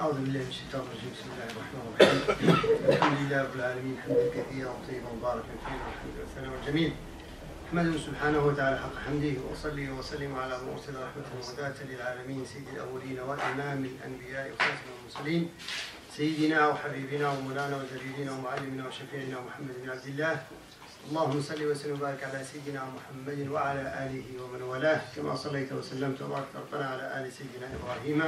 أعوذ بالله من الشيطان الرجيم. بسم الله الرحمن الرحيم. الحمد لله رب العالمين حمدا كثيرا طيبا مباركا فيه والحمد والثناء والجميل. أحمده سبحانه وتعالى حق حمده وأصلي وأسلم على مرسل رحمة وهداة للعالمين سيد الأولين وإمام الأنبياء وخاتم المرسلين سيدنا وحبيبنا ومولانا وجليلنا ومعلمنا وشفيعنا محمد بن عبد الله. اللهم صل وسلم وبارك على سيدنا محمد وعلى آله ومن والاه كما صليت وسلمت وبارك ربنا على آل سيدنا إبراهيم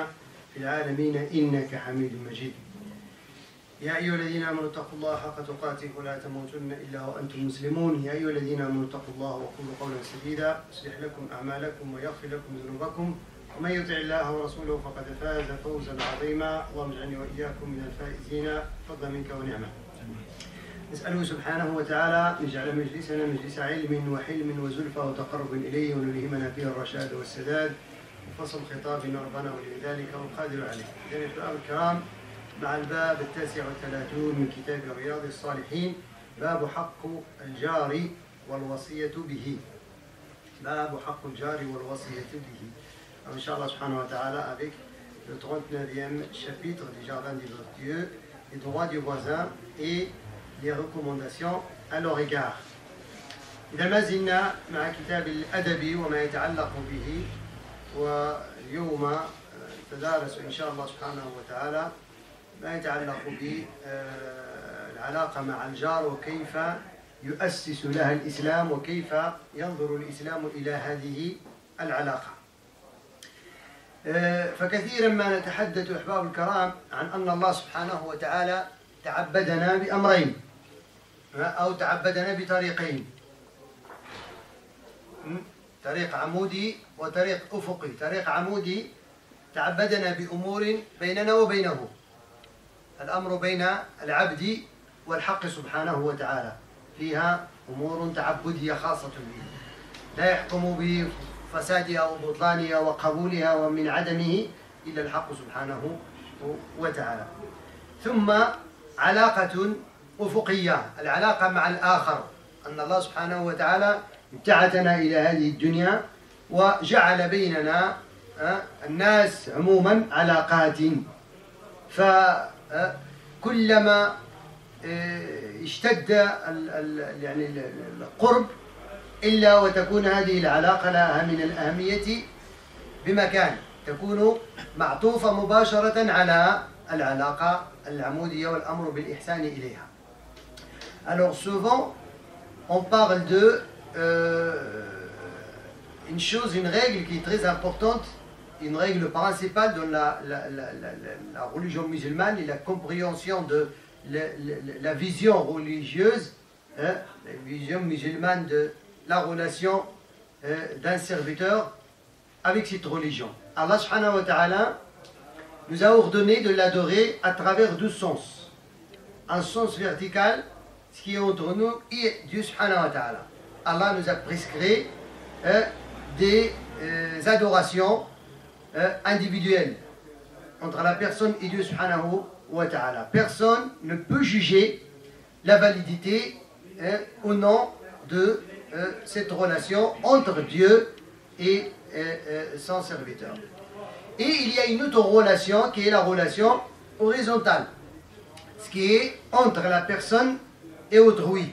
في العالمين إنك حميد مجيد. يا أيها الذين آمنوا اتقوا الله حق تقاته ولا تموتن إلا وأنتم مسلمون. يا أيها الذين آمنوا اتقوا الله وقولوا قولا سديدا يصلح لكم أعمالكم ويغفر لكم ذنوبكم ومن يطع الله ورسوله فقد فاز فوزا عظيما. اللهم اجعلني وإياكم من الفائزين فضلا منك ونعمة. نسأله سبحانه وتعالى أن يجعل مجلسنا مجلس علم وحلم وزلفى وتقرب إليه ونلهمنا فيه الرشاد والسداد وفصل خطاب ربنا ولي ذلك والقادر عليه. إذن الأحباب الكرام، مع الباب 39 من كتاب رياض الصالحين، باب حق الجار والوصية به. باب حق الجار والوصية به. Inch'Allah subhanahu wa ta'ala, avec le 39e chapitre du Jardin des Vertueux, les droits du voisin et les recommandations à leur égard. إذا ما زلنا مع كتاب الأدب وما يتعلق به، واليوم تدارس إن شاء الله سبحانه وتعالى ما يتعلق بالعلاقة مع الجار وكيف يؤسس لها الإسلام وكيف ينظر الإسلام إلى هذه العلاقة. فكثيرا ما نتحدث أحباب الكرام عن أن الله سبحانه وتعالى تعبدنا بأمرين أو تعبدنا بطريقين، طريق عمودي وطريق أفقي. طريق عمودي تعبدنا بأمور بيننا وبينه، الأمر بين العبد والحق سبحانه وتعالى، فيها أمور تعبدية خاصة به لا يحكم بفسادها وبطلانها وقبولها ومن عدمه إلا الحق سبحانه وتعالى. ثم علاقة أفقية، العلاقة مع الآخر، أن الله سبحانه وتعالى ابتعثنا إلى هذه الدنيا وجعل بيننا الناس عموما علاقات، فكلما اشتد يعني القرب إلا وتكون هذه العلاقة لها من الأهمية بمكان، تكون معطوفة مباشرة على العلاقة العمودية والأمر بالإحسان إليها. Alors souvent on parle de une chose, une règle qui est très importante, une règle principale dans la religion musulmane et la compréhension de la vision religieuse, la vision musulmane de la relation d'un serviteur avec cette religion. Allah subhanahu wa ta'ala nous a ordonné de l'adorer à travers deux sens. Un sens vertical, ce qui est entre nous et Dieu subhanahu wa ta'ala. Allah nous a prescrit des adorations individuelles entre la personne et Dieu subhanahu wa ta'ala. Personne ne peut juger la validité au nom de cette relation entre Dieu et son serviteur. Et il y a une autre relation qui est la relation horizontale, ce qui est entre la personne et autrui.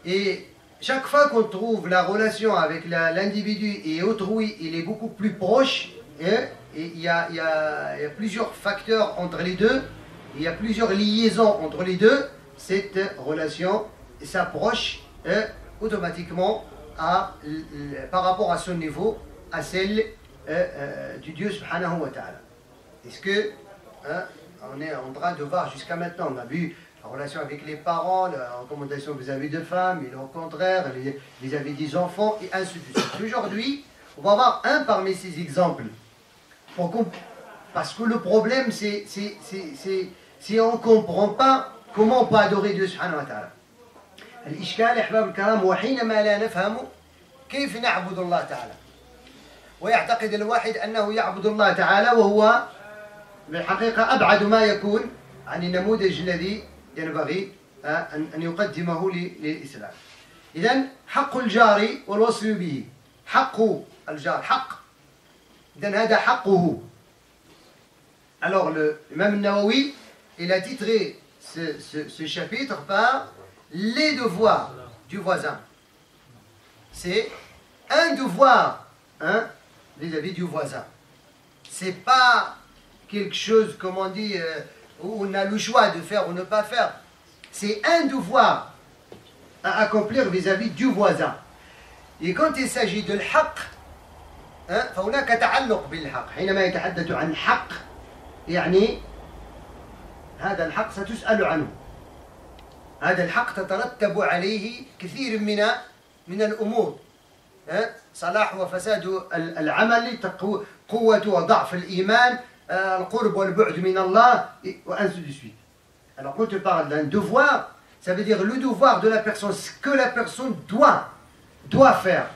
Et chaque fois qu'on trouve la relation avec l'individu et autrui, il est beaucoup plus proche, et il y a plusieurs facteurs entre les deux, il y a plusieurs liaisons entre les deux, cette relation s'approche automatiquement par rapport à son niveau, à celle du Dieu subhanahu wa ta'ala. Est-ce que on est en train de voir jusqu'à maintenant, on a vu la relation avec les parents, la recommandation vis-à-vis de femmes, et le contraire, vis-à-vis des enfants, et ainsi de suite. Aujourd'hui, on va voir un parmi ces exemples. Parce que le problème, c'est si on ne comprend pas comment on peut adorer Dieu subhanahu wa ta'ala. الإشكال أحباب الكرام هو حينما لا نفهم كيف نعبد الله تعالى، ويعتقد الواحد أنه يعبد الله تعالى وهو بالحقيقة أبعد ما يكون عن النموذج الذي ينبغي أن يقدمه للإسلام. إذن حق الجار والوصي به، حق الجار حق، إذن هذا حقه. Alors, l'imam Nawawi, il a titré ce chapitre par les devoirs du voisin. C'est un devoir vis-à-vis du voisin. C'est pas quelque chose, comme on dit, où on a le choix de faire ou ne pas faire. C'est un devoir à accomplir vis-à-vis du voisin. Et quand il s'agit de l'haq, فهناك تعلق بالحق. حينما يتحدث عن حق يعني هذا الحق ستسأل عنه. هذا الحق تترتب عليه كثير من الأمور. صلاح وفساد العمل، قوة وضعف الإيمان، القرب والبعد من الله, وأنسو de suite. Alors quand tu parles d'un devoir, ça veut dire le devoir de la personne, ce que la personne doit faire.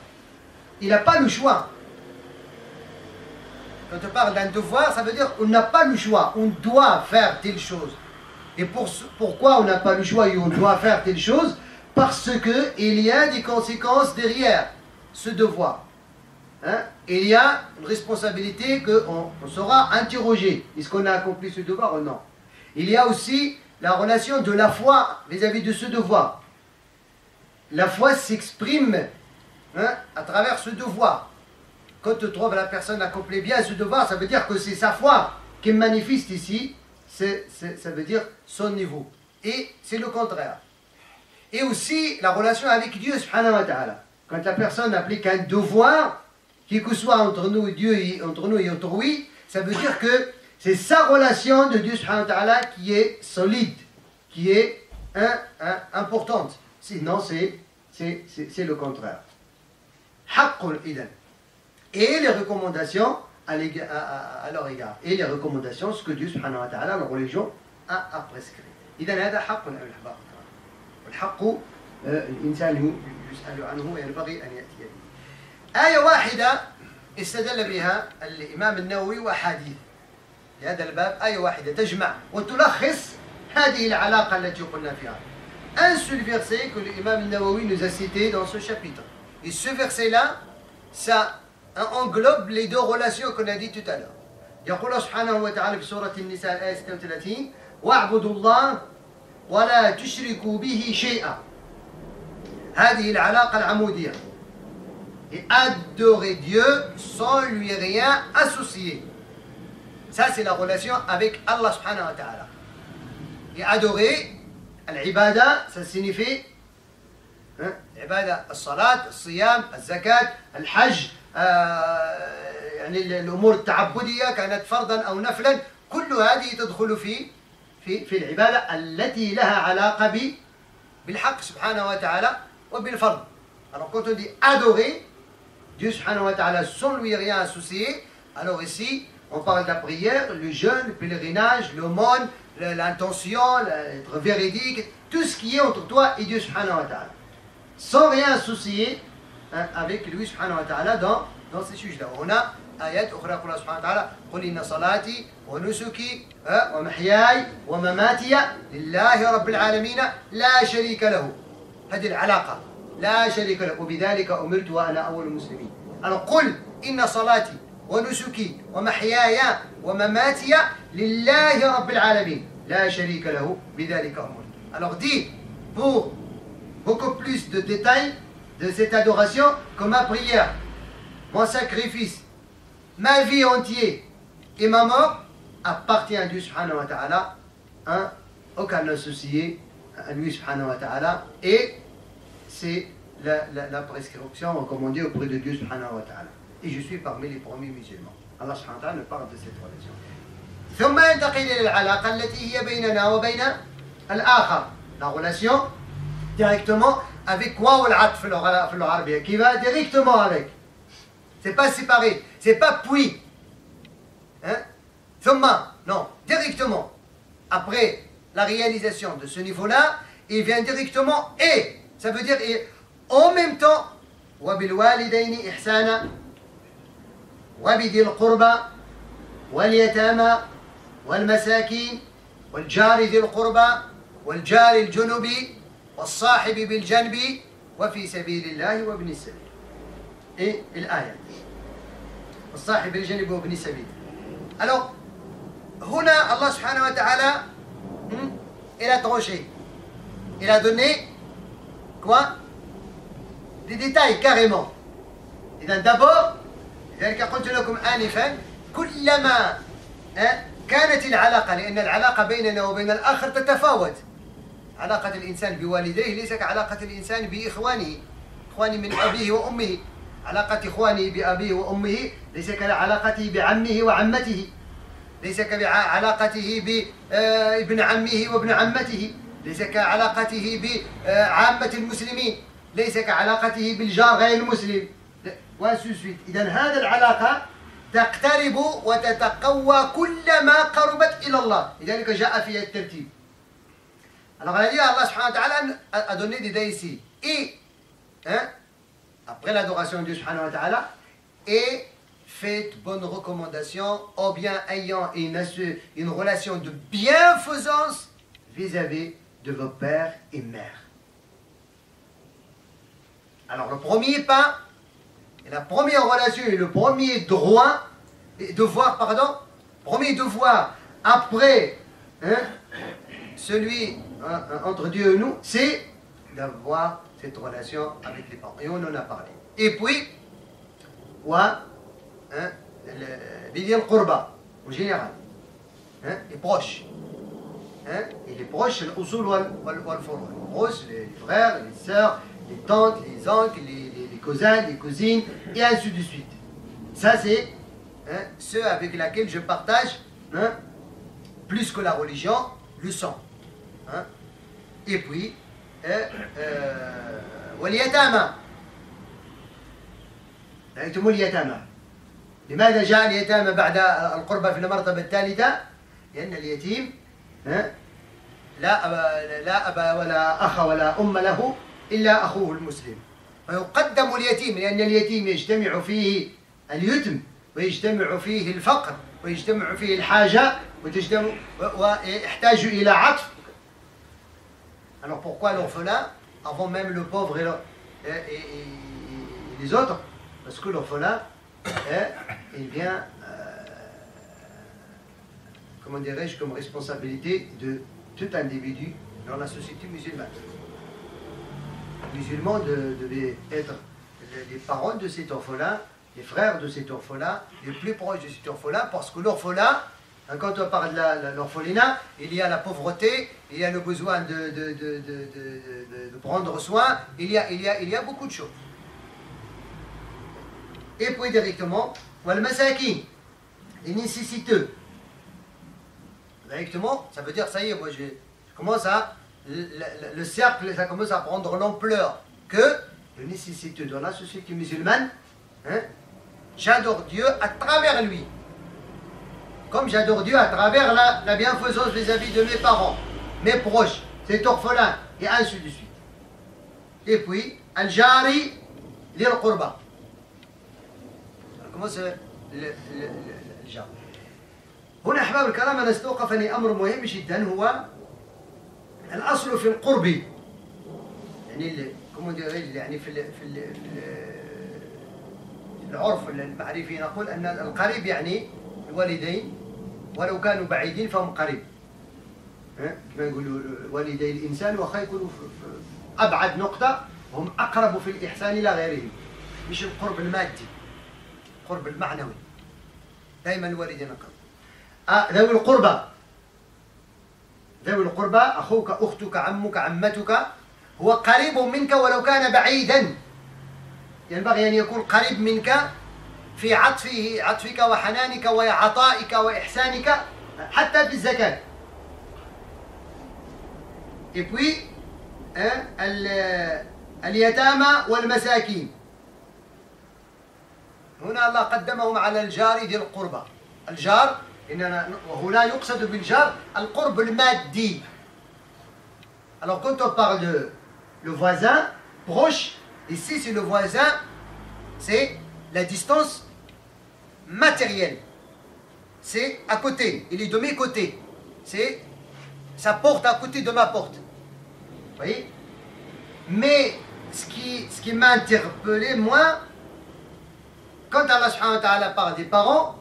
Il n'a pas le choix. Quand tu parles d'un devoir, ça veut dire qu'on n'a pas le choix, on doit faire telle chose. Et pourquoi on n'a pas le choix et on doit faire telle chose? Parce qu'il y a des conséquences derrière ce devoir. Il y a une responsabilité qu'on sera interrogé. Est-ce qu'on a accompli ce devoir ou non? Il y a aussi la relation de la foi vis-à-vis de ce devoir. La foi s'exprime à travers ce devoir. Quand tu trouves la personne accomplit bien ce devoir, ça veut dire que c'est sa foi qui manifeste ici. Ça veut dire son niveau. Et c'est le contraire. Et aussi la relation avec Dieu subhanahu wa ta'ala. Quand la personne applique un devoir, qui que soit entre nous et Dieu et entre nous et autrui, ça veut dire que c'est sa relation de Dieu subhanahu wa ta'ala qui est solide, qui est importante. Sinon, c'est le contraire. Haqqul idan. Et les recommandations à leur égard. Et les recommandations, ce que Dieu subhanahu wa ta'ala, la religion, a prescrit. إذن هذا حق أيها الأحباب. والحق الإنسان يسأل عنه وينبغي أن يأتي به. آية واحدة استدل بها الإمام النووي وأحاديث لهذا الباب. آية واحدة تجمع وتلخص هذه العلاقة التي قلنا فيها. Un seul verset que l'imam Nawawi nous a cité dans ce chapitre. Et ce verset-là, ça englobe les deux relations qu'on a dit tout à l'heure. يقول سبحانه وتعالى في سورة النساء الآية 36: واعبدوا الله ولا تشركوا به شيئا. هذه العلاقة العمودية. Et adorer Dieu sans lui rien associer. Ça c'est la relation avec Allah subhanahu wa ta'ala. Et adorer, al-ibada, ça signifie العبادة الصلاة، الصيام، الزكاة، الحج، يعني الأمور التعبدية كانت فرضا أو نفلا، كل هذه تدخل في العبادة التي لها علاقة بالحق سبحانه وتعالى وبالفرض. Alors quand on dit adorer Dieu subhanahu wa ta'ala sans lui rien associer, alors ici on parle de la prière, le jeûne, le pèlerinage, l'aumône, l'intention, être véridique, tout ce qui est entre toi et Dieu subhanahu wa ta'ala. Sans rien associer avec lui subhanahu wa ta'ala dans ces sujets-là. On a آيات أخرى يقول الله سبحانه وتعالى: قل إن صلاتي ونسكي ومحياي ومماتي لله رب العالمين لا شريك له. هذه العلاقة لا شريك له وبذلك أمرت وأنا أول المسلمين. أنا قل إن صلاتي ونسكي ومحياي ومماتي لله رب العالمين لا شريك له بذلك أمرت. Alors dis pour beaucoup plus de détails de cette adoration que ma prière, mon sacrifice, ma vie entière et ma mort appartient à Dieu subhanahu wa ta'ala, aucun associé à lui subhanahu wa ta'ala, et c'est la prescription recommandée auprès de Dieu subhanahu wa ta'ala. Et je suis parmi les premiers musulmans. Allah subhanahu wa ta'ala parle de cette relation. ثم ينتقل إلى العلاقة التي هي بيننا وبين الآخر. La relation directement avec quoi ou l'atf في اللغة العربية, qui va directement avec. C'est pas séparé, c'est pas puis. ثم, non, directement. Après la réalisation de ce niveau-là, il vient directement et. Ça veut dire et en même temps. وبالوالدين إحسانا وبذي القربى واليتامى والمساكين والجار ذي القربى والجار الجنبي والصاحب بالجنب وفي سبيل الله وابن السبيل. Et l'ayat. الصاحب بالجنب وابن السبيل. Alors, هنا الله سبحانه وتعالى il a tranché. Il a donné quoi? Des détails carrément. إذا d'abord لذلك قلت لكم آنفا كلما كانت العلاقة، لأن العلاقة بيننا وبين الآخر تتفاوت. علاقة الإنسان بوالديه ليس كعلاقة الإنسان بإخوانه، إخوانه من أبيه وأمه. علاقة إخوانه بأبيه وأمه ليس كعلاقته بعمه وعمته، ليس كعلاقته بابن عمه وابن عمته، ليس كعلاقته بعامة المسلمين، ليس كعلاقته بالجار غير المسلم وسوسويت. إذا هذه العلاقة تقترب وتتقوى كلما قربت إلى الله، لذلك جاء فيها الترتيب. Alors Allah subhanahu wa ta'ala a donné des détails ici. Et après l'adoration de Dieu subhanahu wa ta'ala, et faites bonne recommandation au bien ayant une relation de bienfaisance vis-à-vis de vos pères et mères. Alors le premier pas, et la première relation et le premier premier devoir après celui entre Dieu et nous, c'est d'avoir cette relation avec les parents. Et on en a parlé. Et puis, Bidi al-Qurba, en général, les proches. Et les proches, c'est l'usul wal-furu. Les proches, les frères, les sœurs, les tantes, les oncles, les cousins, les cousines, et ainsi de suite. Ça, c'est ceux avec lesquels je partage, plus que la religion, le sang. Et puis, واليتامى. رأيتم اليتامى. لماذا جاء اليتامى بعد القربى في المرتبة الثالثة؟ لأن اليتيم لا أب ولا أخ ولا أم له إلا أخوه المسلم، فيقدم اليتيم لأن اليتيم يجتمع فيه اليتم ويجتمع فيه الفقر ويجتمع فيه الحاجة ويحتاج إلى عطف. Alors pourquoi l'orphelin avant même le pauvre et les autres? Parce que l'orphelin il vient comment dirais-je, comme responsabilité de tout individu dans la société musulmane. Les musulmans devaient être les parents de cet orphelin, les frères de cet orphelin, les plus proches de cet orphelin, parce que l'orphelin, quand on parle de l'orphelinat, il y a la pauvreté, il y a le besoin de prendre soin, il y a beaucoup de choses. Et puis directement, wal masakin, les nécessiteux. Directement, ça veut dire, ça y est, moi je commence à, le cercle, ça commence à prendre l'ampleur que le nécessiteux dans la société musulmane, j'adore Dieu à travers lui. Comme j'adore Dieu à travers la bienfaisance vis-à-vis de mes parents, mes proches, cet orphelin, et ainsi de suite. Et puis, al-jari lil-qurba. Comment c'est le jari? هنا أحباب الكرام أنا استوقفني أمر مهم جدا، هو الأصل في القرب. يعني يعني في العرف المعرفي نقول أن القريب يعني الوالدين ولو كانوا بعيدين فهم قريب. كما نقولوا والدي الإنسان وخا يكونوا في أبعد نقطة هم أقرب في الإحسان إلى غيرهم، مش القرب المادي، القرب المعنوي. دائما الوالدين أقرب. ذوي القربى، ذوي القربى أخوك أختك عمك عمتك هو قريب منك ولو كان بعيدا. ينبغي أن يكون قريب منك في عطفك وحنانك وعطائك وإحسانك حتى في الزكاة. Et puis اليتامى والمساكين، هنا الله قدمهم على الجار ذي القربى. الجار وهنا يقصد بالجار القرب المادي. Alors quand on parle de le voisin proche, ici c'est le voisin, c'est la distance matérielle. C'est à côté, il est de mes côtés. C'est sa porte à côté de ma porte. Vous voyez? Mais ce qui m'a interpellé, moi, quand Allah subhanahu wa ta'ala parle des parents,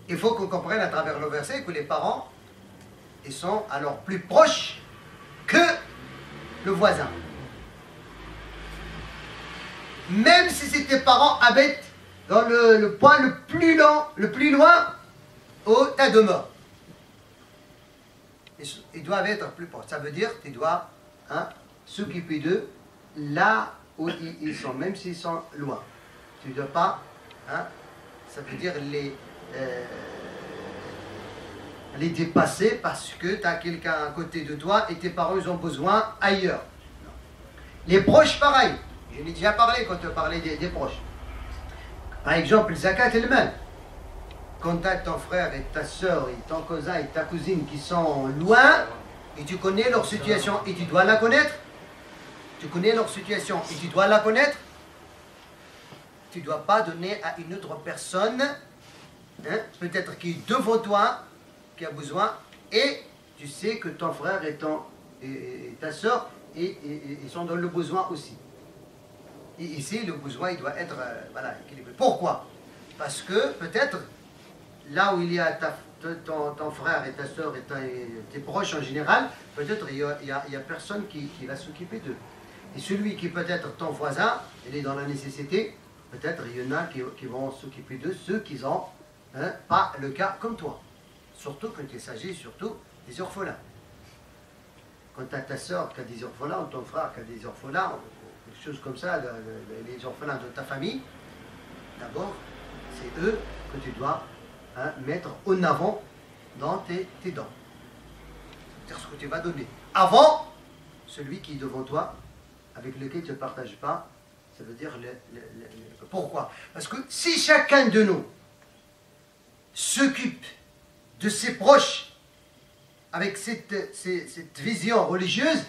il faut qu'on comprenne à travers le verset que les parents, ils sont alors plus proches que le voisin. Même si tes parents habitent dans le point le plus loin où ta demeure. Ils doivent être plus proches. Ça veut dire que tu dois s'occuper d'eux là où ils sont, même s'ils sont loin. Tu ne dois pas, ça veut dire les dépasser parce que tu as quelqu'un à côté de toi et tes parents ils ont besoin ailleurs. Les proches, pareil. Je l'ai déjà parlé quand tu parlais des proches. Par exemple, le zakat et le mal. Quand tu as ton frère et ta soeur et ton cousin et ta cousine qui sont loin, et tu connais leur situation et tu dois la connaître, tu connais leur situation et tu dois la connaître, tu ne dois pas donner à une autre personne, peut-être qui est devant toi, qui a besoin, et tu sais que ton frère et ta soeur ils sont dans le besoin aussi. Et ici, le besoin, il doit être équilibré. Pourquoi? Parce que peut-être, là où il y a ton frère et ta soeur et tes proches en général, peut-être il y a personne qui va s'occuper d'eux. Et celui qui peut être ton voisin, il est dans la nécessité, peut-être il y en a qui vont s'occuper d'eux, ceux qui n'ont pas le cas comme toi. Surtout quand il s'agit surtout des orphelins. Quand tu as ta soeur qui a des orphelins, ou ton frère qui a des orphelins, quelque chose comme ça, les orphelins de ta famille, d'abord, c'est eux que tu dois mettre en avant dans tes dons. C'est-à-dire ce que tu vas donner. Avant, celui qui est devant toi, avec lequel tu ne partages pas, ça veut dire pourquoi? Parce que si chacun de nous s'occupe de ses proches avec cette vision religieuse,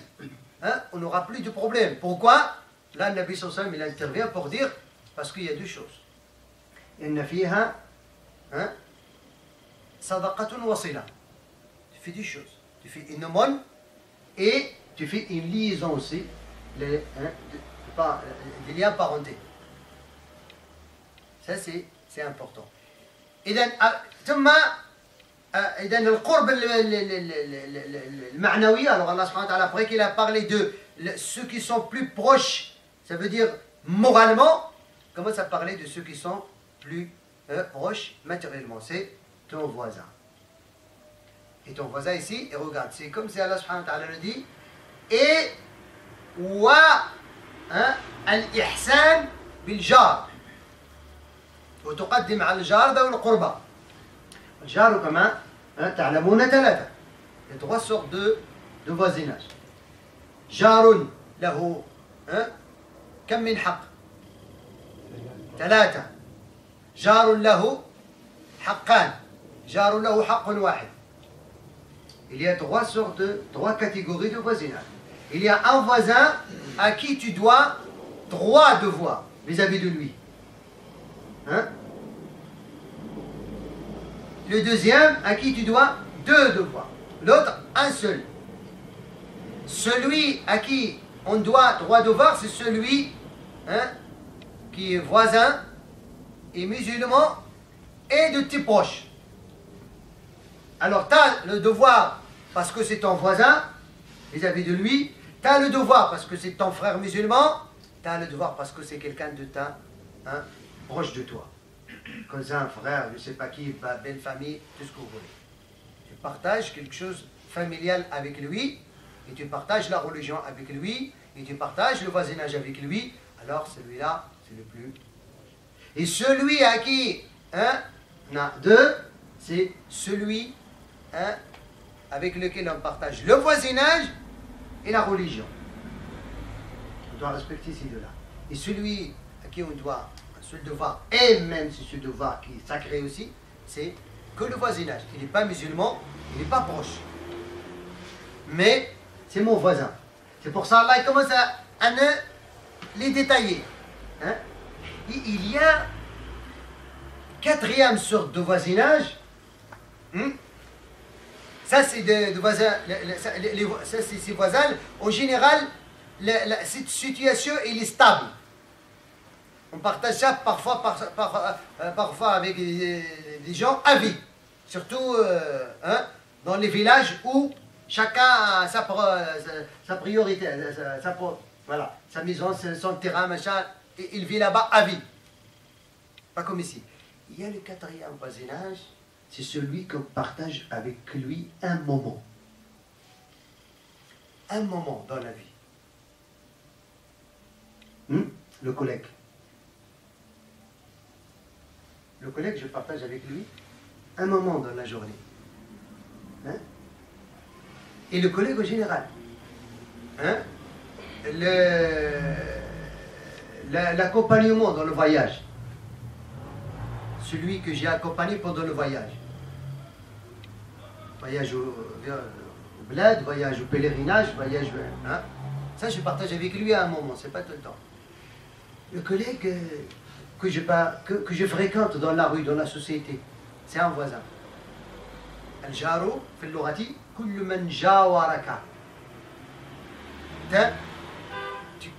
on n'aura plus de problème. Pourquoi? Là, le Nabi sallallahu alayhi wa sallam, il intervient pour dire, parce qu'il y a deux choses. Inna fiha sadaqatun wasila. Tu fais deux choses. Tu fais une aumône et tu fais une liaison aussi, des liens parentés. Ça, c'est important. إذن القرب المعنوي, alors Allah subhanahu wa ta'ala, après qu'il a parlé de ceux qui sont plus proches, ça veut dire moralement, commence à parler de ceux qui sont plus proches matériellement, c'est ton voisin. Et ton voisin ici, et regarde, c'est comme si Allah subhanahu wa ta'ala le dit, et wa al-ihsan bil-jar, وتقدم على الجار ذوي القربى. الجار كما تعلمون ثلاثة. Il y a trois sortes de voisinage. جار له كم من حق؟ ثلاثة. جار له حقان. جار له حق واحد. Il y a trois catégories de voisinage. Il y a un voisin à qui tu dois trois devoirs vis-à-vis de lui. Le deuxième, à qui tu dois deux devoirs. L'autre, un seul. Celui à qui on doit trois devoirs, c'est celui qui est voisin et musulman et de tes proches. Alors, tu as le devoir parce que c'est ton voisin vis-à-vis de lui. Tu as le devoir parce que c'est ton frère musulman. Tu as le devoir parce que c'est quelqu'un de ta proche de toi. Cousin, frère, je ne sais pas qui, belle famille, tout ce que vous voulez. Tu partages quelque chose familial avec lui, et tu partages la religion avec lui, et tu partages le voisinage avec lui, alors celui-là, c'est le plus. Et celui à qui, on a deux, c'est celui avec lequel on partage le voisinage et la religion. On doit respecter ces deux-là. Et celui à qui on doit ce devoir, et même si ce devoir qui est sacré aussi, c'est que le voisinage. Il n'est pas musulman, il n'est pas proche. Mais c'est mon voisin. C'est pour ça Allah il commence à les détailler. Il y a quatrième sorte de voisinage. Ça c'est de voisins. Ça c'est ces voisins. En général, cette situation elle est stable. On partage ça parfois avec des gens à vie. Surtout hein, dans les villages où chacun a sa priorité, voilà, sa maison, son terrain, machin, et il vit là-bas à vie. Pas comme ici. Il y a le quatrième voisinage, c'est celui qu'on partage avec lui un moment. Un moment dans la vie. Le collègue. Le collègue, je partage avec lui un moment dans la journée. Hein? Et le collègue au général. Hein? L'accompagnement dans le voyage. Celui que j'ai accompagné pendant le voyage. Voyage au bled, voyage au pèlerinage, voyage... Hein? Ça, je partage avec lui à un moment, c'est pas tout le temps. Le collègue que je fréquente dans la rue, dans la société, c'est un voisin. Al-Jaru, fil lughati, kullu man jawaraka. Tu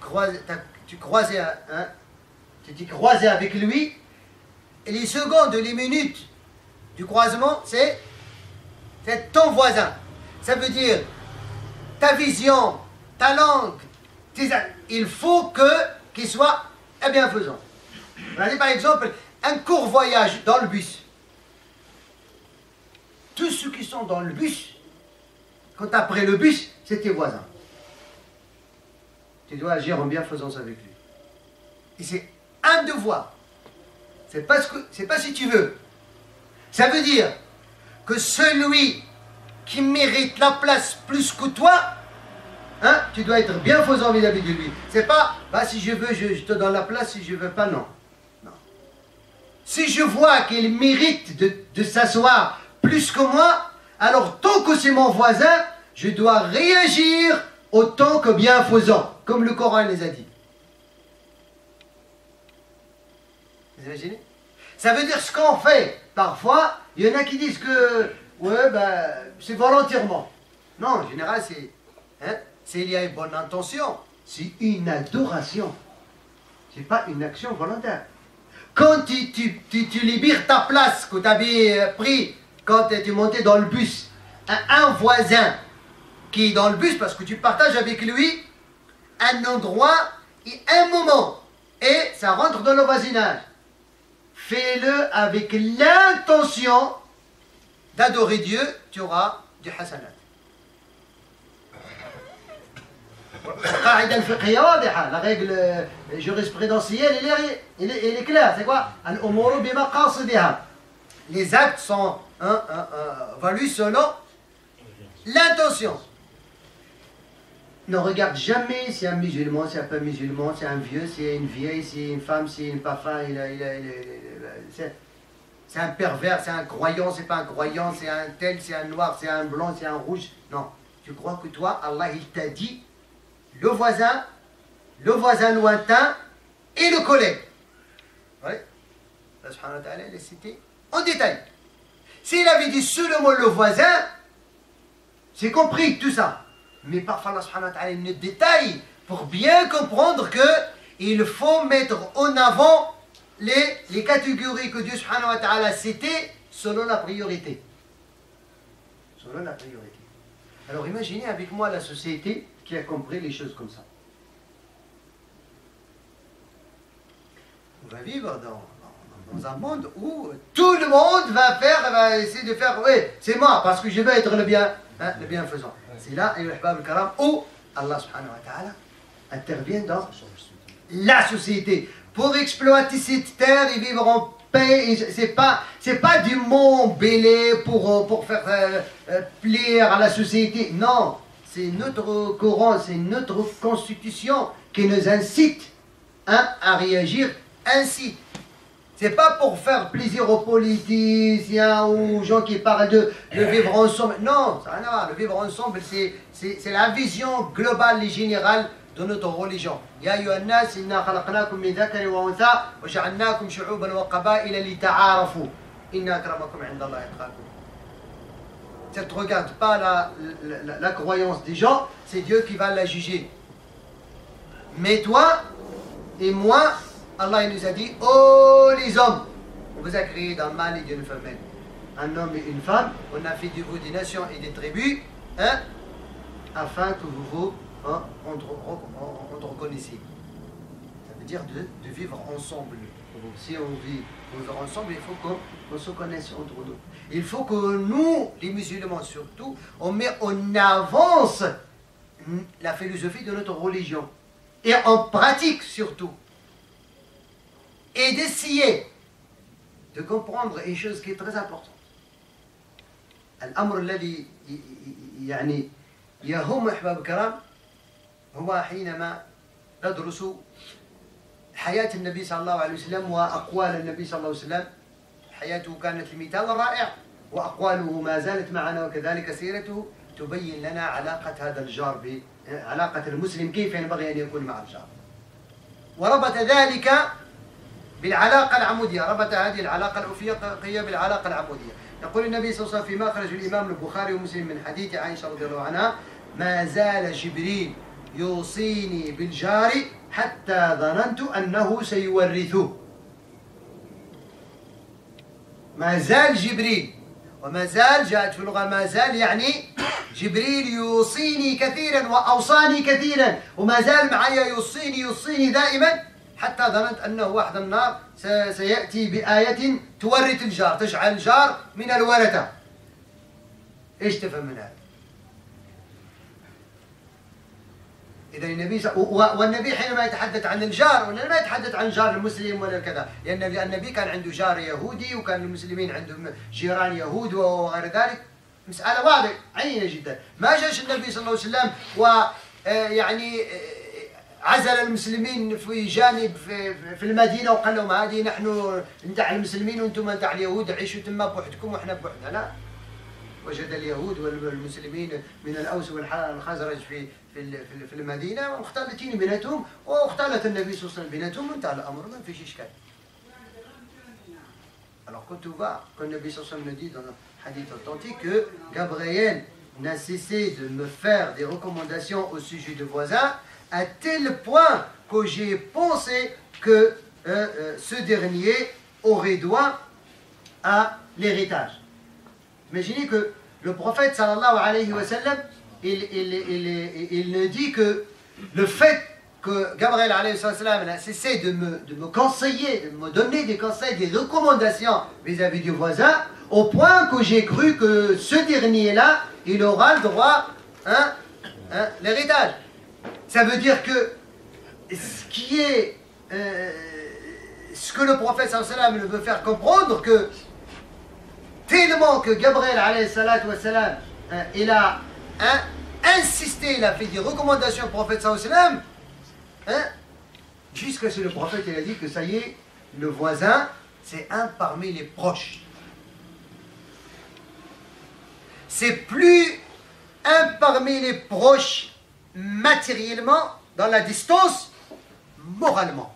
t'es croisé avec lui, et les secondes, les minutes du croisement, c'est ton voisin. Ça veut dire ta vision, ta langue, il faut qu'il soit bienfaisant. Regardez par exemple un court voyage dans le bus. Tous ceux qui sont dans le bus, quand après le bus, c'est tes voisins. Tu dois agir en bienfaisance avec lui. Et c'est un devoir. C'est pas si tu veux. Ça veut dire que celui qui mérite la place plus que toi, hein, tu dois être bienfaisant vis-à-vis de lui. C'est pas, bah, si je veux, je te donne la place, si je veux pas, non. Non. Si je vois qu'il mérite de s'asseoir plus que moi, alors tant que c'est mon voisin, je dois réagir autant que bienfaisant, comme le Coran les a dit. Vous imaginez? Ça veut dire ce qu'on fait. Parfois, il y en a qui disent que ouais, ben, c'est volontairement. Non, en général, c'est il y a une bonne intention. C'est une adoration. C'est pas une action volontaire. Quand tu libères ta place que tu avais pris quand tu es monté dans le bus, un voisin qui est dans le bus parce que tu partages avec lui un endroit et un moment, et ça rentre dans le voisinage. Fais-le avec l'intention d'adorer Dieu, tu auras du hasanat. La règle jurisprudentielle, elle est claire. C'est quoi? Les actes sont valus selon l'intention. Ne regarde jamais si un musulman, si un pas musulman, si un vieux, si une vieille, si une femme, si une pas femme. C'est un pervers, c'est un croyant, c'est pas un croyant, c'est un tel, c'est un noir, c'est un blanc, c'est un rouge. Non. Tu crois que toi, Allah, il t'a dit le voisin lointain et le collègue. Oui. Allah subhanahu wa ta'ala l'a cité en détail. S'il avait dit seulement le voisin, c'est compris tout ça. Mais parfois Allah subhanahu wa ta'ala nous détaille pour bien comprendre qu'il faut mettre en avant les catégories que Dieu subhanahu wa ta'ala a citées selon la priorité. Selon la priorité. Alors imaginez avec moi la société qui a compris les choses comme ça. On va vivre dans un monde où tout le monde va essayer de faire, oui, c'est moi, parce que je veux être le bienfaisant. C'est là, où Allah subhanahu wa ta'ala intervient dans la société. Pour exploiter cette terre et vivre en paix, c'est pas du monde bêlé pour faire plaire à la société. Non, c'est notre Coran, c'est notre constitution qui nous incite à réagir ainsi. C'est pas pour faire plaisir aux politiciens ou aux gens qui parlent de vivre ensemble. Non, ça n'a rien à voir. Le vivre ensemble, c'est la vision globale et générale de notre religion. Ya ayyuhan nas inna khalaqnakum min dhakarin wa untha wa ja'alnakum shu'uban wa qaba'ila lita'arafu. Inna akramakum 'inda Allahi atqakum. Ça ne regarde pas la croyance des gens, c'est Dieu qui va la juger. Mais toi et moi, Allah il nous a dit, oh les hommes, on vous a créé d'un mâle et d'une femelle. un homme et une femme, on a fait de vous des nations et des tribus, hein, afin que vous vous reconnaissiez. Ça veut dire de vivre ensemble. Donc, si on vit ensemble, il faut qu'on se connaisse entre nous. Il faut que nous, les musulmans surtout, on met en avance la philosophie de notre religion. Et en pratique surtout. Et d'essayer de comprendre une chose qui est très importante. الأمر الذي يعني يهم أحباب الكرام هو حينما ندرس حياة النبي صلى الله عليه وسلم وأقوال النبي صلى الله عليه وسلم. حياته كانت المثال الرائع وأقواله ما زالت معنا وكذلك سيرته تبين لنا علاقة هذا الجار علاقة المسلم كيف ينبغي أن يكون مع الجار. وربط ذلك بالعلاقة العمودية، ربط هذه العلاقة الأفقية بالعلاقة العمودية. يقول النبي صلى الله عليه وسلم فيما أخرج الإمام البخاري ومسلم من حديث عائشة رضي الله عنها: ما زال جبريل يوصيني بالجار حتى ظننت أنه سيورثه. ما زال جبريل، وما زال جاءت في اللغة ما زال يعني جبريل يوصيني كثيرا وأوصاني كثيرا، وما زال معي يوصيني دائما، حتى ظننت أنه واحد النار سيأتي بآية تورث الجار، تجعل الجار من الورثة. إيش تفهم من هذا؟ إذا النبي والنبي حينما يتحدث عن الجار ولا ما يتحدث عن جار المسلم ولا كذا، لأن النبي كان عنده جار يهودي وكان المسلمين عندهم جيران يهود وغير ذلك. مسألة واضحة عينة جدا. ما جاش النبي صلى الله عليه وسلم ويعني عزل المسلمين في جانب في المدينة وقال لهم هذه نحن نتاع المسلمين وانتم نتاع اليهود عيشوا تما بوحدكم وإحنا بوحدنا. لا، وجد اليهود والمسلمين من الأوس والخزرج في المدينة مختلطين بيناتهم، واختلط النبي صلى الله عليه وسلم بيناتهم وانتهى الأمر، ما فيش إشكال. Alors quand tu vois, quand le Nabi sallallahu alayhi wa sallam nous dit dans un hadith authentique que Gabriel n'a cessé de me faire des recommandations au sujet de voisins, à tel point que j'ai pensé que ce dernier aurait droit à l'héritage. Imaginez que le prophète sallallahu alayhi wa sallam, il ne dit que le fait que Gabriel alayhi wa sallam a cessé de me conseiller, de me donner des conseils, des recommandations vis-à-vis du voisin, au point que j'ai cru que ce dernier-là, il aura le droit à l'héritage. Ça veut dire que ce que le prophète sallallahu alayhi wa sallam veut faire comprendre, que tellement que Gabriel alayhi wa sallam, il a insisté, il a fait des recommandations au prophète sallallahu alayhi wa sallam, jusqu'à ce que le prophète il a dit que ça y est, le voisin, c'est un parmi les proches. C'est plus un parmi les proches matériellement, dans la distance, moralement.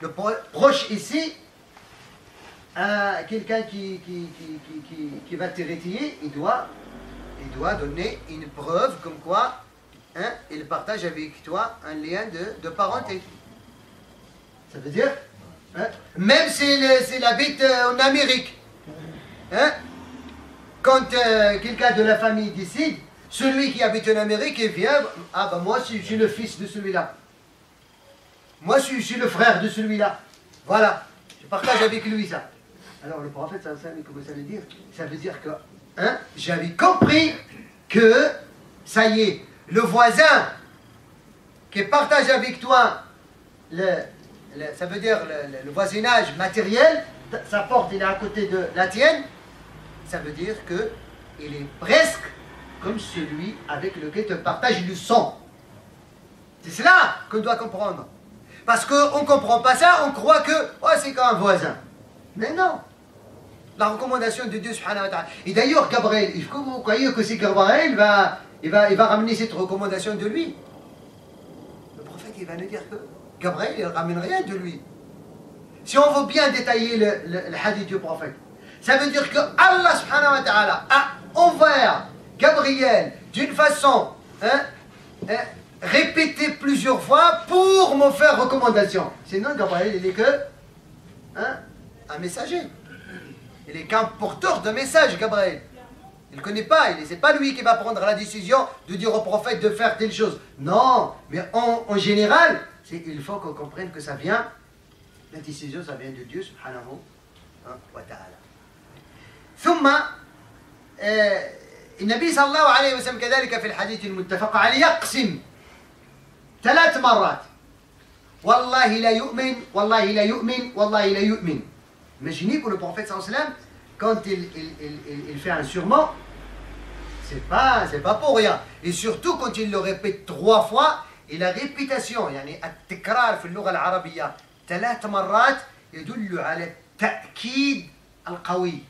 Le proche ici, quelqu'un qui va t'héritier, il doit donner une preuve comme quoi il partage avec toi un lien de parenté. Ça veut dire, même s'il habite en Amérique, quand quelqu'un de la famille décide, celui qui habite en Amérique, il vient, ah ben moi je suis le fils de celui-là. Moi je suis le frère de celui-là. Voilà, je partage avec lui ça. Alors le prophète, ça veut dire? Ça veut dire que j'avais compris que, ça y est, le voisin qui partage avec toi, ça veut dire le voisinage matériel, sa porte il est à côté de la tienne, ça veut dire qu'il est presque comme celui avec lequel tu partages le sang. C'est cela qu'on doit comprendre. Parce qu'on ne comprend pas ça, on croit que c'est comme un voisin. Mais non. La recommandation de Dieu subhanahu wa ta'ala. Et d'ailleurs, Gabriel, est-ce que vous croyez que c'est Gabriel il va ramener cette recommandation de lui? Le prophète, il va nous dire que Gabriel, il ne ramène rien de lui. Si on veut bien détailler le hadith du prophète, ça veut dire que Allah subhanahu wa ta'ala a envers Gabriel d'une façon répétée plusieurs fois pour me faire recommandation. Sinon, Gabriel, il n'est que un messager. Il est qu'un porteur de message, Gabriel. Il ne connaît pas, c'est pas lui qui va prendre la décision de dire au prophète de faire telle chose. Non, mais en général, il faut qu'on comprenne que ça vient, la décision, ça vient de Dieu, subhanahu wa ta'ala. ثم النبي صلى الله عليه وسلم كذلك في الحديث المتفق عليه يقسم 3 مرات والله لا يؤمن والله لا يؤمن والله لا يؤمن. Imaginez que le prophète sallallahu alayhi wa sallam, quand il fait un surnom, c'est pas pour rien. Et surtout quand il le répète 3 fois, et la répétition, يعني التكرار في اللغة العربية 3 مرات يدل على التأكيد القوي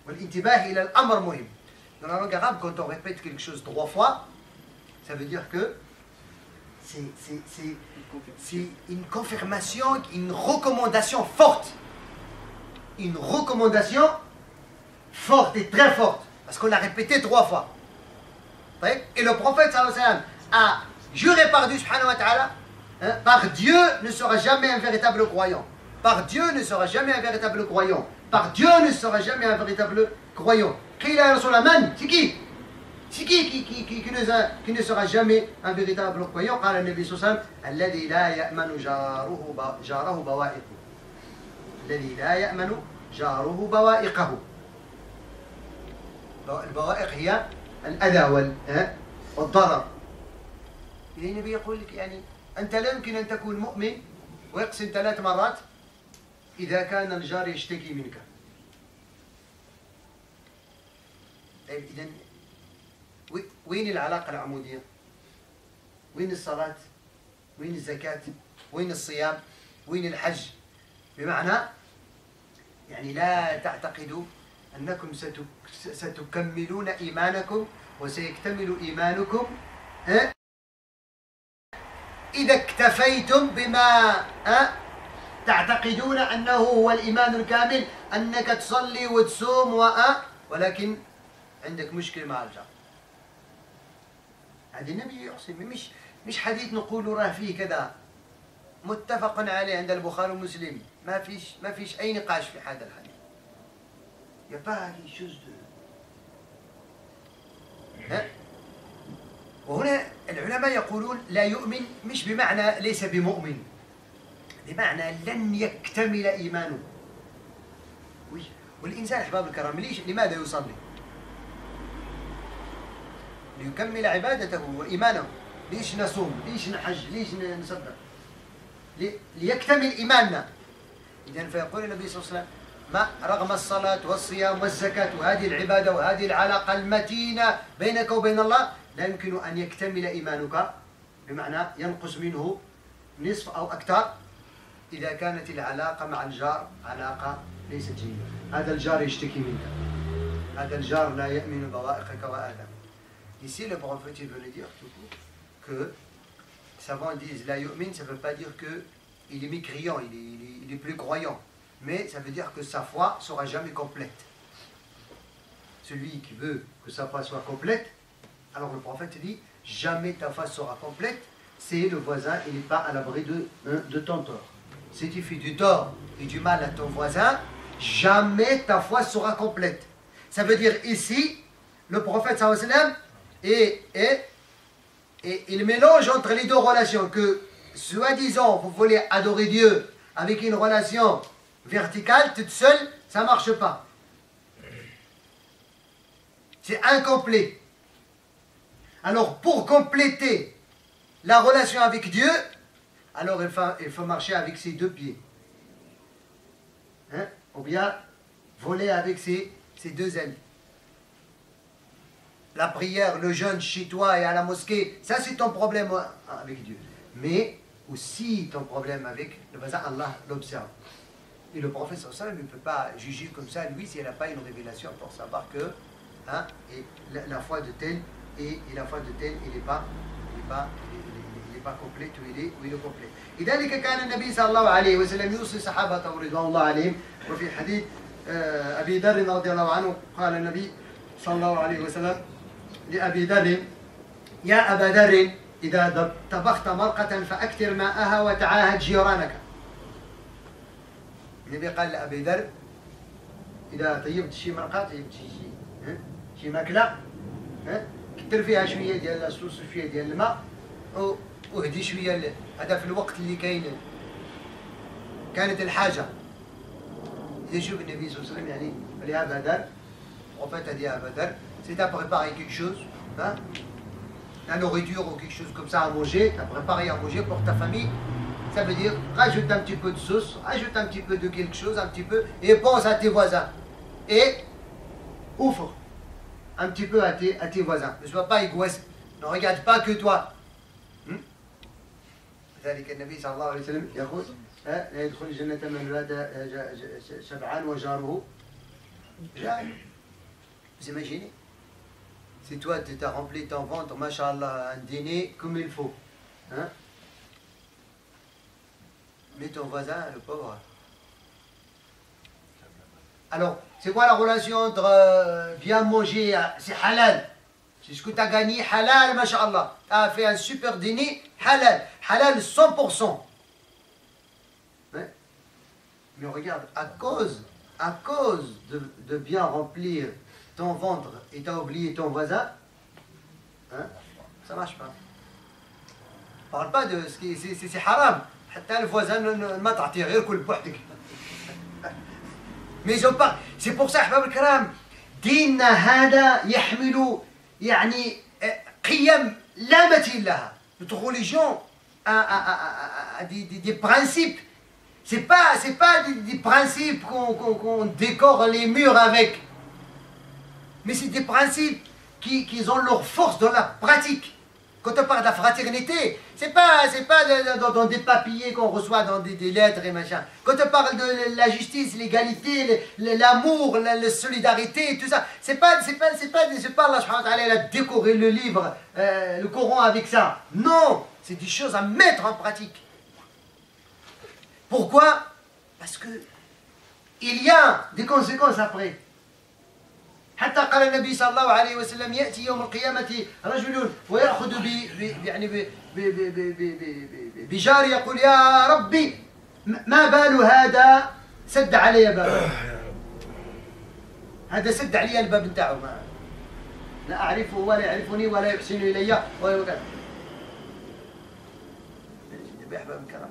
والانتباه إلى الأمر مهم. Dans la langue arabe, quand on répète quelque chose 3 fois, ça veut dire que c'est une confirmation, une recommandation forte. Une recommandation forte et très forte. Parce qu'on l'a répété 3 fois. Et le prophète sallallahu alayhi wa sallam a juré par Dieu subhanahu wa ta'ala, par Dieu ne sera jamais un véritable croyant. Par Dieu ne sera jamais un véritable croyant. Par Dieu ne sera jamais un véritable croyant. Qui c'est qui? C'est qui ne sera jamais un véritable croyant? قال النبي صلى الله عليه وسلم الذي لا يأمن جاره بوائقه. الذي لا يأمن جاره بوائقه. البوائق هي الأذى والضرر. إذا النبي يقول لك يعني أنت لا يمكن أن تكون مؤمن ويقسم 3 مرات إذا كان الجار يشتكي منك. إذا وين العلاقة العمودية؟ وين الصلاة؟ وين الزكاة؟ وين الصيام؟ وين الحج؟ بمعنى يعني لا تعتقدوا أنكم ستكملون إيمانكم وسيكتمل إيمانكم إذا اكتفيتم بما تعتقدون أنه هو الإيمان الكامل، أنك تصلي وتصوم ولكن عندك مشكلة مع الجار. هذا النبي يقسم، مش حديث نقول راه فيه كذا، متفق عليه عند البخاري ومسلم، ما فيش أي نقاش في هذا الحديث. Il n'y a pas quelque chose de... وهنا العلماء يقولون لا يؤمن مش بمعنى ليس بمؤمن، بمعنى لن يكتمل إيمانه. والإنسان أحباب الكرام لماذا يصلي؟ ليكمل عبادته وإيمانه. ليش نصوم؟ ليش نحج؟ ليش نصدق؟ ليكتمل إيماننا. إذن فيقول النبي صلى الله عليه وسلم ما رغم الصلاة والصيام والزكاة وهذه العبادة وهذه العلاقة المتينة بينك وبين الله لا يمكن أن يكتمل إيمانك، بمعنى ينقص منه نصف أو أكثر إذا كانت العلاقة مع الجار علاقة ليست جيدة. هذا الجار يشتكي منك، هذا الجار لا يأمن بوائقك وآدم. Ici, le prophète veut dire tout court que les savants disent la yu'min, ça ne veut pas dire qu'il est mécréant, il est plus croyant, mais ça veut dire que sa foi ne sera jamais complète. Celui qui veut que sa foi soit complète, alors le prophète dit jamais ta foi sera complète, c'est le voisin, il n'est pas à l'abri de ton tort. Si tu fais du tort et du mal à ton voisin, jamais ta foi sera complète. Ça veut dire ici, le prophète sallallahu alayhi wa sallam, et il mélange entre les 2 relations, que soi-disant vous voulez adorer Dieu avec une relation verticale toute seule, ça ne marche pas. C'est incomplet. Alors pour compléter la relation avec Dieu, alors il faut marcher avec ses 2 pieds. Ou bien voler avec ses 2 ailes. La prière, le jeûne chez toi et à la mosquée, ça c'est ton problème avec Dieu. Mais aussi ton problème avec le voisin, Allah l'observe. Et le prophète sallallahu alayhi wa sallam ne peut pas juger comme ça, lui, s'il n'a pas une révélation pour savoir que et la foi de tel et la foi de tel, il n'est pas complet ou il est complet. لذلك كان النبي صلى الله عليه وسلم يوصي صحابته رضوان الله عليهم. وفي حديث أبي ذر رضي الله عنه قال النبي صلى الله عليه وسلم لأبي ذر يا أبا ذر إذا طبخت مرقة فأكثر ماءها وتعاهد جيرانك. النبي قال لأبي ذر إذا طيبت شي مرقة طيبت شي ماكلة كتر فيها شوية ديال الصوص شوية ديال الماء وهدي شوية هذا في الوقت اللي كانت الحاجة. يشوف النبي صلى الله عليه وسلم يعني يا أبا ذر en fait elle dit à Abu Dharr si tu as préparé quelque chose la nourriture ou quelque chose comme ça à manger, tu as préparé à manger pour ta famille, ça veut dire rajoute un petit peu de sauce, rajoute un petit peu de quelque chose, un petit peu, et pense à tes voisins. Et ouvre un petit peu à tes voisins. Ne sois pas égoïste, ne regarde pas que toi. ذلك النبي صلى الله عليه وسلم يقول لا يدخل الجنة من بات شبعان وجاره جائع. Vous imaginez? Si toi, tu as rempli ton ventre, machallah, un dîner comme il faut. Hein? Mais ton voisin, le pauvre. Alors, c'est quoi la relation entre bien manger, c'est halal. C'est ce que tu as gagné, halal, machallah. Tu as fait un super dîner, halal. Halal 100%. Hein? Mais regarde, à cause de bien remplir ton ventre et t'as oublié ton voisin, hein, ça marche pas. Parle pas de ce qui c'est haram. حتى le voisin ما تعطيه غير كل بوحدك. Mais je parle, c'est pour ça أحباب الكرام ديننا هذا يحمل يعني قيم لا مثيل لها. Notre religion a des principes. C'est pas des principes qu'on décore les murs avec. Mais c'est des principes qui ont leur force dans la pratique. Quand on parle de la fraternité, c'est pas dans des papiers qu'on reçoit dans des lettres et machin. Quand on parle de la justice, l'égalité, l'amour, la solidarité, tout ça, c'est pas Allah subhanahu wa ta'ala a décoré le livre, le Coran avec ça. Non, c'est des choses à mettre en pratique. Pourquoi? Parce que il y a des conséquences après. حتى قال النبي صلى الله عليه وسلم يأتي يوم القيامة رجل ويأخذ يعني بجار يقول يا ربي ما بال هذا سد علي بابه هذا سد علي الباب نتاعو لا أعرفه ولا يعرفني ولا يحسن إلي ولا بأحباب الكرام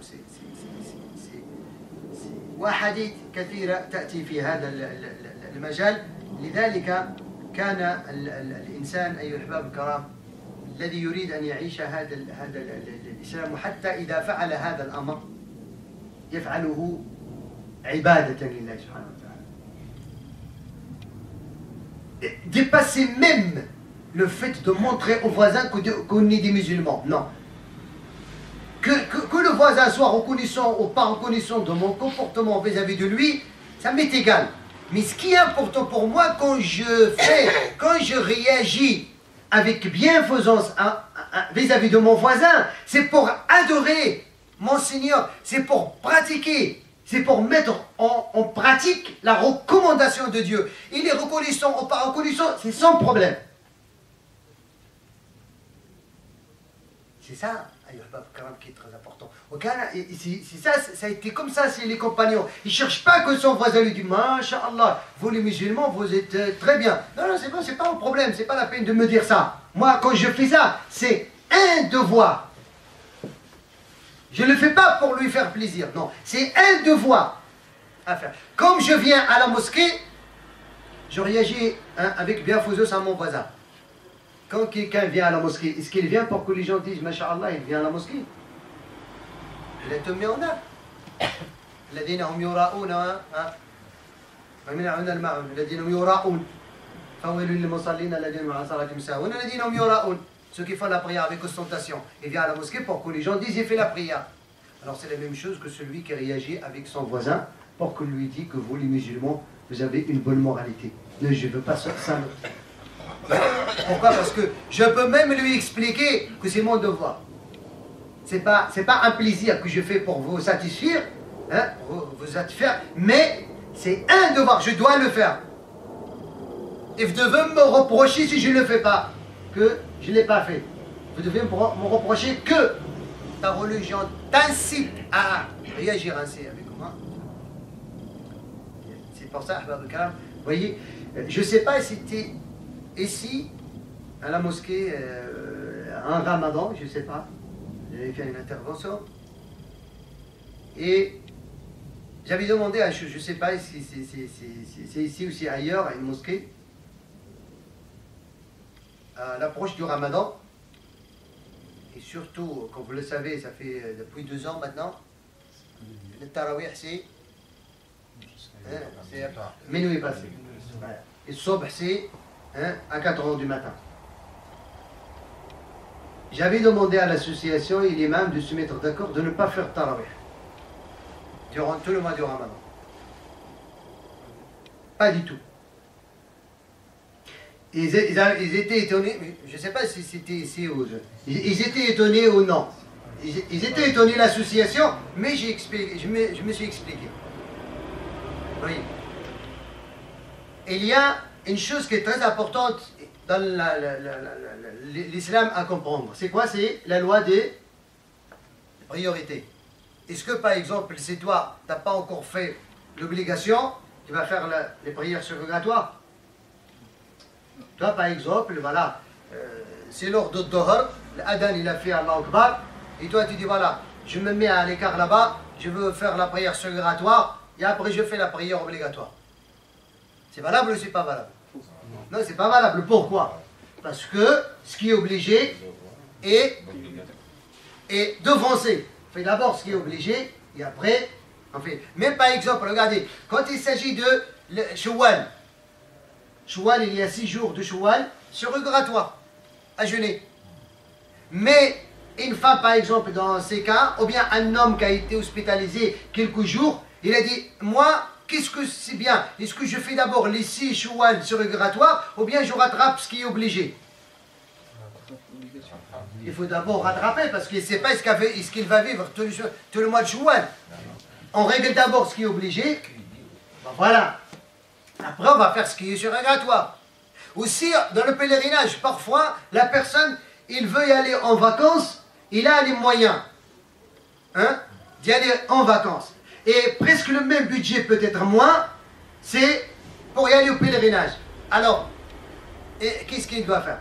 وأحاديث كثيرة تأتي في هذا المجال. لذلك كان الإنسان أيها الأحباب الكرام الذي يريد أن يعيش هذا الإسلام حتى إذا فعل هذا الأمر يفعله عبادة لله سبحانه وتعالى. Dépasser même le fait de montrer aux voisins qu'on est des musulmans. Non. Que le voisin soit reconnaissant ou pas reconnaissant de mon comportement vis-à-vis de lui, ça m'est égal. Mais ce qui est important pour moi, quand je réagis avec bienfaisance vis-à-vis de mon voisin, c'est pour adorer mon Seigneur, c'est pour pratiquer, c'est pour mettre en pratique la recommandation de Dieu. Il est reconnaissant ou pas reconnaissant, c'est sans problème. C'est ça, qui est très important. C'est ça, ça a été comme ça, c'est les compagnons. Ils ne cherchent pas que son voisin lui dise Masha'Allah, vous les musulmans, vous êtes très bien. Non, non, c'est pas un problème, c'est pas la peine de me dire ça. Moi, quand je fais ça, c'est un devoir. Je ne le fais pas pour lui faire plaisir, non. C'est un devoir à faire. Comme je viens à la mosquée, je réagis avec bienfaisance à mon voisin. Quand quelqu'un vient à la mosquée, est-ce qu'il vient pour que les gens disent Masha'Allah, il vient à la mosquée? لا تمنعون الذين هم يراءون ويمنعون الماعون الذين هم يراءون فويل للمصلين الذين عن صلاتهم ساهون الذين هم يراءون ceux qui font la prière avec ostentation. Il vient à la mosquée pour que les gens disent il fait la prière. Alors c'est la même chose que celui qui réagit avec son voisin pour que lui dise que vous les musulmans vous avez une bonne moralité. Ne, je ne veux pas ça. Pourquoi? Parce que je peux même lui expliquer que c'est mon devoir. C'est pas un plaisir que je fais pour vous satisfaire, hein, vous satisfaire, mais c'est un devoir, je dois le faire. Et vous devez me reprocher si je ne le fais pas, que je ne l'ai pas fait. Vous devez me reprocher que ta religion t'incite à réagir ainsi avec moi. pour ça, vous voyez, je ne sais pas si c'était ici, à la mosquée, en Ramadan, je ne sais pas. J'avais fait une intervention. Et j'avais demandé à, je ne sais pas si c'est ici ou si ailleurs, à une mosquée, à l'approche du Ramadan. Et surtout, comme vous le savez, ça fait depuis 2 ans maintenant, le tarawih, c'est minuit passé. Et le sobh, c'est à 4 h du matin. J'avais demandé à l'association et l'imam de se mettre d'accord de ne pas faire tarawih durant tout le mois du Ramadan. Pas du tout. Ils étaient étonnés, mais je ne sais pas si c'était ici ou... Ils étaient étonnés ou non. Ils étaient étonnés, l'association, mais je me suis expliqué. Oui. Il y a une chose qui est très importante dans l'islam à comprendre. C'est quoi? C'est la loi des priorités. Est-ce que, par exemple, si toi, tu n'as pas encore fait l'obligation, tu vas faire les prières surrogatoires? Toi, par exemple, voilà, c'est l'heure de Dohar, l'Adan il a fait Allah Akbar, et toi tu dis voilà, je me mets à l'écart là-bas, je veux faire la prière surrogatoire, et après je fais la prière obligatoire. C'est valable ou c'est pas valable? Non, c'est pas valable. Pourquoi? Parce que ce qui est obligé est devancé. On fait d'abord ce qui est obligé, et après, on fait. Même par exemple, regardez, quand il s'agit de Shawwal, Shawwal, il y a 6 jours de Shawwal surrogatoire, à jeûner. Mais une femme, par exemple, dans ces cas, ou bien un homme qui a été hospitalisé quelques jours, il a dit, moi, qu'est-ce que c'est bien? Est-ce que je fais d'abord les 6 Shawwal surrogatoires, ou bien je rattrape ce qui est obligé? Il faut d'abord rattraper, parce qu'il ne sait pas ce qu'il va vivre tout le mois de Shawwal. On règle d'abord ce qui est obligé, ben voilà. Après, on va faire ce qui est surrogatoire. Aussi, dans le pèlerinage, parfois, la personne, il veut y aller en vacances, il a les moyens d'y aller en vacances. Et presque le même budget, peut-être moins, c'est pour y aller au pèlerinage. Alors, qu'est-ce qu'il doit faire?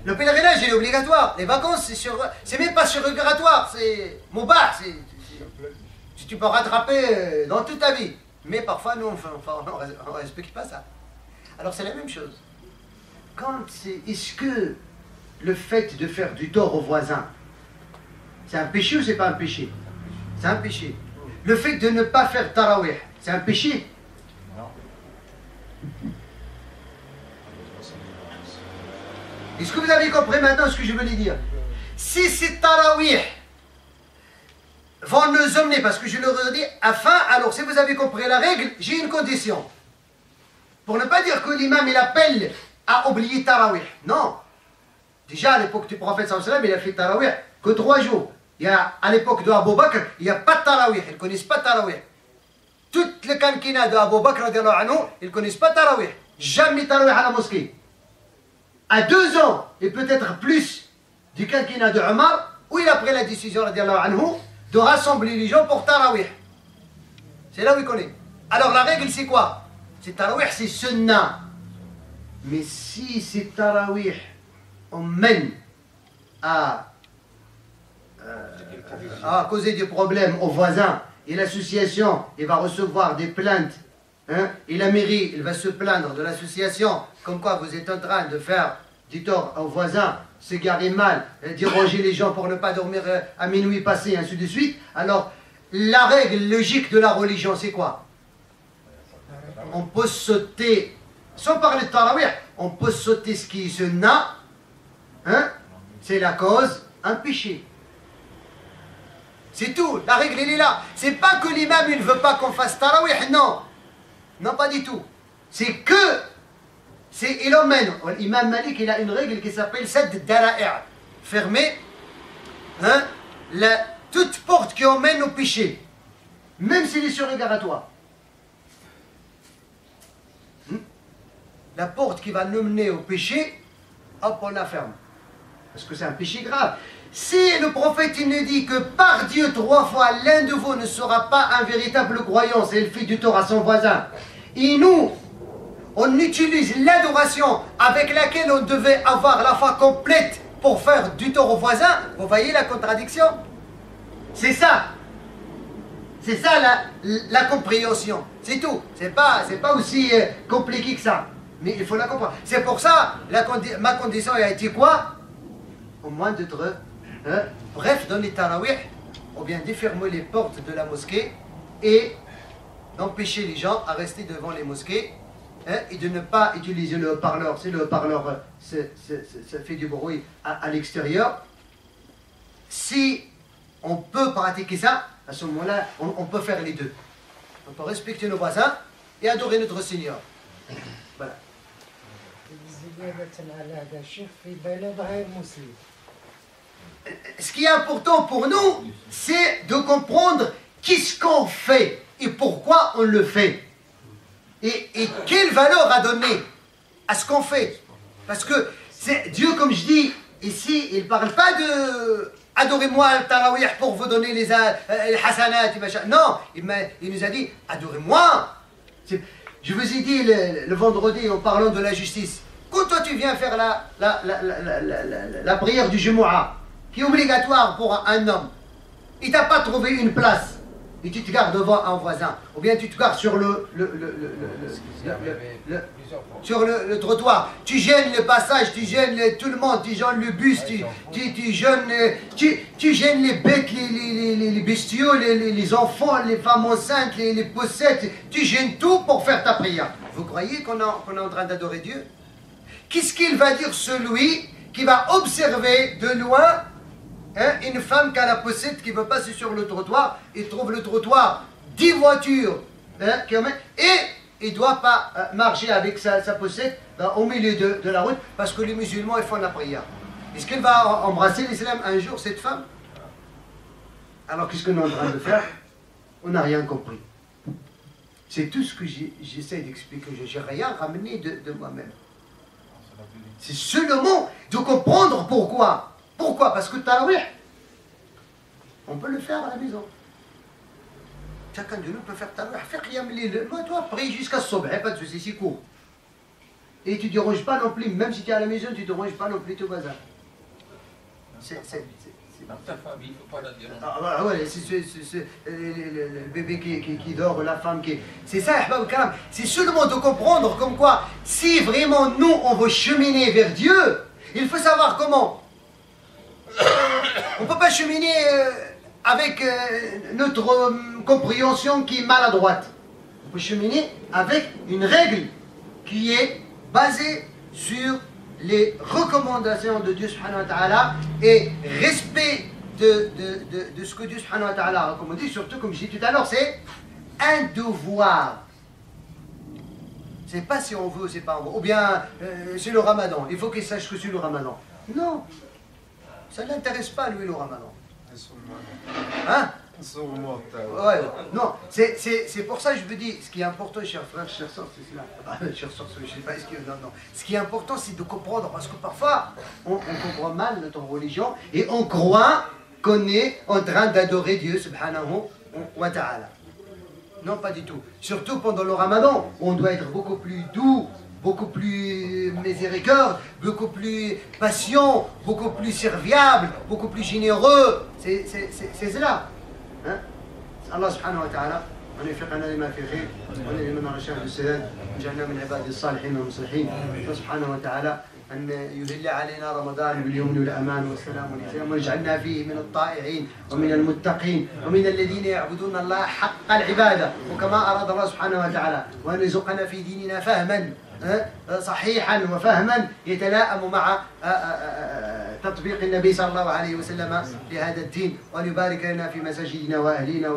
Le pèlerinage, il est obligatoire. Les vacances, c'est même pas surrogatoire, c'est moubar. Tu peux rattraper dans toute ta vie. Mais parfois, nous, on ne respecte pas ça. Alors, c'est la même chose. Est-ce que le fait de faire du tort au voisin, c'est un péché ou c'est pas un péché? C'est un péché. Le fait de ne pas faire tarawih, c'est un péché? Non. Est-ce que vous avez compris maintenant ce que je veux dire? Si ces tarawih vont nous emmener, parce que je le redis, alors si vous avez compris la règle, j'ai une condition. Pour ne pas dire que l'imam il appelle à oublier tarawih. Non. Déjà à l'époque du prophète sallallahu alayhi wa sallam, il a fait tarawih que 3 jours. À l'époque de Abu Bakr, il n'y a pas de tarawih, ils ne connaissent pas tarawih. Toutes les kankina de Abu Bakr, ils ne connaissent pas tarawih. Jamais tarawih à la mosquée. À 2 ans, et peut-être plus, du kankina de Omar, où il a pris la décision de rassembler les gens pour tarawih. C'est là où il connaît. Alors la règle c'est quoi? C'est tarawih, c'est sunnah. Mais si c'est tarawih, on mène à causer des problèmes aux voisins, et l'association il va recevoir des plaintes, et la mairie il va se plaindre de l'association comme quoi vous êtes en train de faire du tort aux voisins, se garer mal, déranger les gens pour ne pas dormir à minuit passé, ainsi de suite. Alors la règle logique de la religion c'est quoi? On peut sauter, sans parler de tarawih, on peut sauter ce qui est sunnah, c'est la cause, un péché. C'est tout, la règle elle est là. C'est pas que l'imam il ne veut pas qu'on fasse tarawih, non. Non, pas du tout. C'est que, il emmène, l'imam Malik il a une règle qui s'appelle Sadd Dara'i', fermer toute porte qui emmène au péché, même s'il est surrogatoire. La porte qui va nous mener au péché, hop, on la ferme. Parce que c'est un péché grave. Si le prophète il nous dit que par Dieu 3 fois l'un de vous ne sera pas un véritable croyant, c'est le fait du tort à son voisin, et nous, on utilise l'adoration avec laquelle on devait avoir la foi complète pour faire du tort au voisin, vous voyez la contradiction? C'est ça. C'est ça la compréhension. C'est tout. C'est pas aussi compliqué que ça. Mais il faut la comprendre. C'est pour ça, ma condition a été quoi? Au moins d'être bref dans les tarawih, ou bien de fermer les portes de la mosquée et d'empêcher les gens à rester devant les mosquées et de ne pas utiliser le haut-parleur. Si le haut-parleur ça fait du bruit à l'extérieur, si on peut pratiquer ça, à ce moment-là, on peut faire les deux. On peut respecter nos voisins et adorer notre Seigneur. Voilà. Ce qui est important pour nous, c'est de comprendre qu'est-ce qu'on fait et pourquoi on le fait. Et quelle valeur à donner à ce qu'on fait. Parce que c'est Dieu, comme je dis ici, il ne parle pas de adorez-moi le tarawih pour vous donner les hasanat et machin. Non, il nous a dit adorez-moi. Je vous ai dit le vendredi en parlant de la justice. Quand toi tu viens faire la prière du Jumu'ah, qui est obligatoire pour un homme, il t'a pas trouvé une place. Et tu te gares devant un voisin, ou bien tu te gares sur le trottoir, tu gênes le passage, tu gênes tout le monde, tu gênes le bus, tu gênes les bêtes, les bestiaux, les enfants, les femmes enceintes, les possettes, tu gênes tout pour faire ta prière. Vous croyez qu'on est en train d'adorer Dieu? Qu'est-ce qu'il va dire celui qui va observer de loin une femme qui a la possette qui veut passer sur le trottoir, il trouve le trottoir 10 voitures et il ne doit pas marcher avec sa possette au milieu de la route parce que les musulmans ils font la prière. Est-ce qu'elle va embrasser l'islam un jour, cette femme? Alors qu'est-ce qu'on est en train de faire? On n'a rien compris. C'est tout ce que j'essaie d'expliquer. Je n'ai rien ramené de moi-même. C'est seulement de comprendre pourquoi. Pourquoi? Parce que tarawih, on peut le faire à la maison. Chacun de nous peut faire tarawih. Fais qiyam lil. Moi, toi, prie jusqu'à sobh, pas de souci, c'est court. Et tu ne déranges pas non plus, même si tu es à la maison, tu ne déranges pas non plus ton voisin. Ta famille, il ne faut pas la déranger. Ah ouais, c'est le bébé qui dort, la femme qui... C'est ça, c'est seulement de comprendre comme quoi, si vraiment nous, on veut cheminer vers Dieu, il faut savoir comment. On ne peut pas cheminer avec notre compréhension qui est maladroite. On peut cheminer avec une règle qui est basée sur les recommandations de Dieu subhanahu wa ta'ala et respect de ce que Dieu subhanahu wa ta'ala a recommandé, surtout comme je dis tout à l'heure, c'est un devoir. C'est pas si on veut, c'est pas on veut. Ou bien c'est le ramadan, il faut qu'il sache que c'est le ramadan. Non. Ça ne l'intéresse pas, lui, le ramadan. Hein? Ouais, non, c'est pour ça que je vous dis, ce qui est important, chers frères, chers sœurs, c'est cela. Chers sœurs, je ne sais pas, non. Ce qui est important, c'est de comprendre, parce que parfois, on comprend mal notre religion, et on croit qu'on est en train d'adorer Dieu, subhanahu wa ta'ala. Non, pas du tout. Surtout pendant le ramadan, où on doit être beaucoup plus doux, beaucoup plus miséricorde, beaucoup plus patient, beaucoup plus serviable, beaucoup plus généreux. C'est cela. Hein? Allah subhanahu wa ta'ala أن يوفقنا لما في خير وأن يلهمنا الرشاد والسداد وجعلنا من عباده الصالحين والمصلحين سبحانه وتعالى أن يهل علينا رمضان باليمن والأمان والسلام والإسلام ويجعلنا فيه من الطائعين ومن المتقين ومن الذين يعبدون الله حق العبادة وكما أراد الله سبحانه وتعالى وأن يرزقنا في ديننا فهما صحيحا وفهما يتلائم مع تطبيق النبي صلى الله عليه وسلم لهذا الدين وأن يبارك لنا في مساجدنا وأهلينا